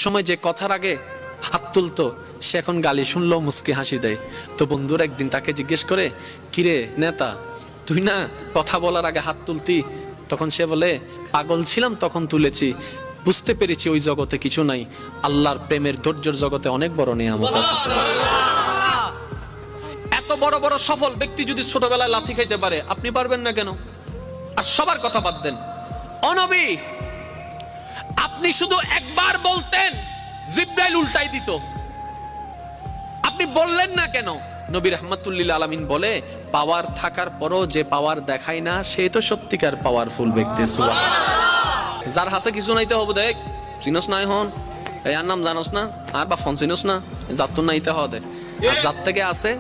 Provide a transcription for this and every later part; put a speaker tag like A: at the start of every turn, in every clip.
A: একসময় যে কথার আগে হাত তুলতো সে এখন গালি শুনলেও মুস্কি হাসি দেয়। তো বন্ধুরা একদিন তাকে জিজ্ঞেস করে, কিরে নেতা, তুই না কথা বলার আগে হাত তুলতি? তখন সে বলে, পাগল ছিলাম তখন তুলেছি, বুঝতে পেরেছি ওই জগতে কিছু নাই, আল্লাহর প্রেমের ধৈর্যের জগতে অনেক বড় নিয়ামত আছে। এত বড় বড় সফল ব্যক্তি যদি ছোটবেলায় লাথি খাইতে পারে, আপনি পারবেন না কেন? আর সবার কথা বাদ দেন, ও নবী, আপনি শুধু একবার বলতেন জিবরাইল উল্টাই দিত, আপনি বললেন না কেন? নবী রাহমাতুল লিল আলামিন বলে, পাওয়ার থাকার পরও যে পাওয়ার দেখায় না সে তো সত্যিকার পাওয়ারফুল ব্যক্তি। সুবহানাল্লাহ। যার হাসে কিছু নাইতে হবে, দেখ চিনস না এখন এর নাম জানোস না, আর বা ফোন চিনস না, যার তো নাইতে হবে। আর যার থেকে আছে,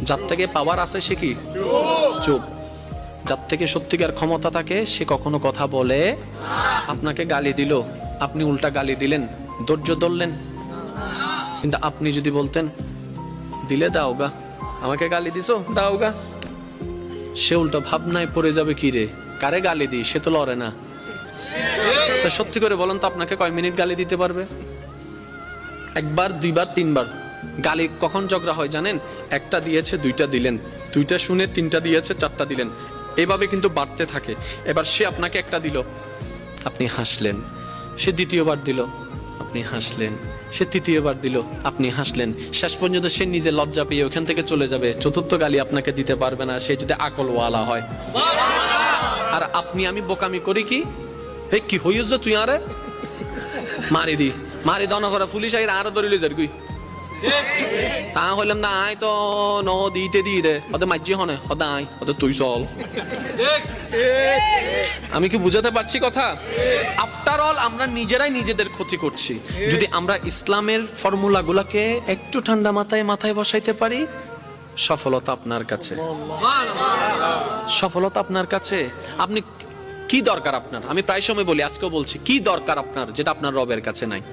A: যার থেকে পাওয়ার আছে সে কি চুপ। যার থেকে সত্যিকার ক্ষমতা থাকে সে কখনো কথা বলে। আপনাকে গালি দিল, আপনি উল্টা গালি দিলেন, ধৈর্য ধরলেন। কিন্তু আপনি যদি বলতেন, দিলে দাও গা, আমাকে গালি দিছো দাও গা, সে উল্টো ভাবনায় পড়ে যাবে, কি রে কারে গালি দিই, সে তো লড়ে না। সত্যি করে বলেন তো, আপনাকে কয় মিনিট গালি দিতে পারবে? একবার, দুইবার, তিনবার। গালি কখন ঝগড়া হয় জানেন? একটা দিয়েছে দুইটা দিলেন, দুইটা শুনে তিনটা দিয়েছে চারটা দিলেন, এভাবে কিন্তু বাড়তে থাকে। এবার সে আপনাকে একটা দিল, আপনি হাসলেন, সে দ্বিতীয়বার দিল, আপনি হাসলেন, সে তৃতীয়বার দিল, আপনি হাসলেন, শেষ পর্যন্ত সে নিজে লজ্জা পেয়ে ওখান থেকে চলে যাবে। চতুর্থ গালি আপনাকে দিতে পারবে না, সে যদি আকলওয়ালা হয়। আর আপনি আমি বোকামি করি কি, হে কি হইস তুই আরে মারি দি, মারি দাও না করে পুলিশ আইরা আরো ধরিলে যার গুই তা হইলাম না, আয় তো ন দিতে দিয়ে দে, ওদের মাঝি হনে ওদের আয়, ওদের তুই চল। আমি কি বুঝাতে পারছি কথা? আফটার অল আমরা নিজেরাই নিজেদের ক্ষতি করছি। যদি আমরা ইসলামের ফর্মুলা গুলাকে একটু ঠান্ডা মাথায় মাথায় বসাইতে পারি, সফলতা আপনার কাছে, সফলতা আপনার কাছে। আপনি কি দরকার আপনার? আমি প্রায় সময় বলি, আজকেও বলছি, কি দরকার আপনার যেটা আপনার রবের কাছে নাই?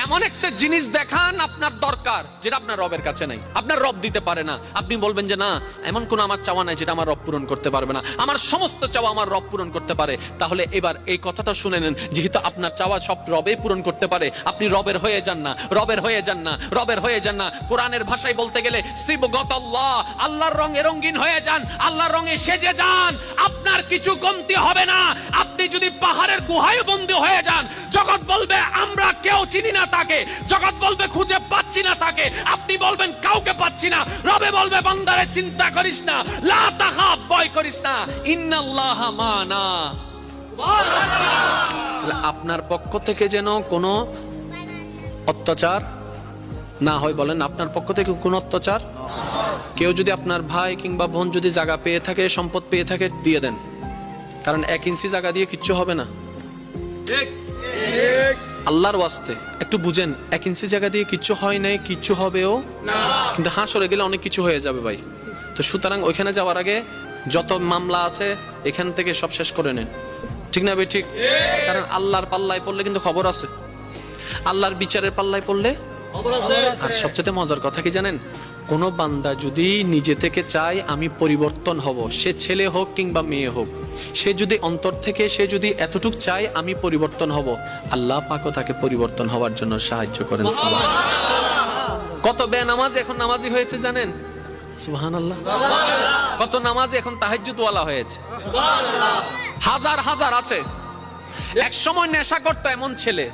A: এমন একটা জিনিস দেখান আপনার দরকার যেটা আপনার রবের কাছে নাই, আপনার রব দিতে পারে না। আপনি বলবেন যে না, এমন কোন আমার চাওয়া নাই যেটা আমার রব পূরণ করতে পারবে না, আমার সমস্ত চাওয়া আমার রব পূরণ করতে পারে। তাহলে এবার এই কথাটা শুনে নেন, যেহেতু আপনার চাওয়া সব রবে পূরণ করতে পারে, আপনি রবের হয়ে যান না, রবের হয়ে যান না, রবের হয়ে যান না। কোরআনের ভাষায় বলতে গেলে সিবগাতাল্লাহ, আল্লাহর রঙে রঙিন হয়ে যান, আল্লাহর রঙে সেজে যান, আপনার কিছু কমতি হবে না। আপনি যদি পাহাড়ের গুহায় বন্দী হয়ে যান, জগৎ বলবে আমরা কেউ চিনি না তাকে, জগৎ বলবে খুঁজে পাচ্ছি না তাকে, আপনি বলবেন কাউকে পাচ্ছি না, রবে বলবে বান্দারে চিন্তা করিস না, লা তাখাফ, ভয় করিস না, ইন্নাল্লাহা মানা। সুবহানাল্লাহ। আপনার পক্ষ থেকে যেন কোনো অত্যাচার না হয়। বলেন, আপনার পক্ষ থেকে কোনো অত্যাচার? কেউ যদি আপনার ভাই কিংবা বোন যদি জায়গা পেয়ে থাকে, সম্পদ পেয়ে থাকে, দিয়ে দেন, কারণ 1 ইঞ্চি জায়গা দিয়ে কিচ্ছু হবে না। ঠিক ঠিক। আল্লাহর ওয়াস্তে একটু বুঝেন, 1 ইঞ্চি জায়গা দিয়ে কিচ্ছু হয় নাই, কিচ্ছু হবেও না, কিন্তু হাসরে গেলে অনেক কিছু হয়ে যাবে ভাই। তো সুতরাং ওইখানে যাওয়ার আগে যত মামলা আছে এখান থেকে সব শেষ করে নেন, ঠিক না ভাই? ঠিক। কারণ আল্লাহর পাল্লায় পড়লে কিন্তু খবর আছে, আল্লাহর বিচারের পাল্লায় পড়লে খবর আছে। আর সবচেয়ে মজার কথা কি জানেন? কোন বান্দা যদি নিজে থেকে চায় আমি পরিবর্তন হব, সে ছেলে হোক কিংবা মেয়ে হোক, সে যদি অন্তর থেকে সে যদি এতটুক চায় আমি পরিবর্তন হব, আল্লাহ পাকও তাকে পরিবর্তন হওয়ার জন্য সাহায্য করেন। সুবহানাল্লাহ। কত বেনামাজি এখন নামাজি হয়েছে জানেন? সুবহানাল্লাহ। কত নামাজি এখন তাহাজ্জুদওয়ালা হয়েছে। সুবহানাল্লাহ। হাজার হাজার আছে। এক সময় নেশা করতো এমন ছেলে,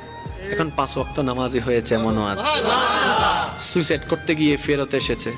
A: এখন 5 ওয়াক্ত নামাজি হয়েছে এমনও আছে। সুইসাইড করতে গিয়ে ফেরত এসেছে।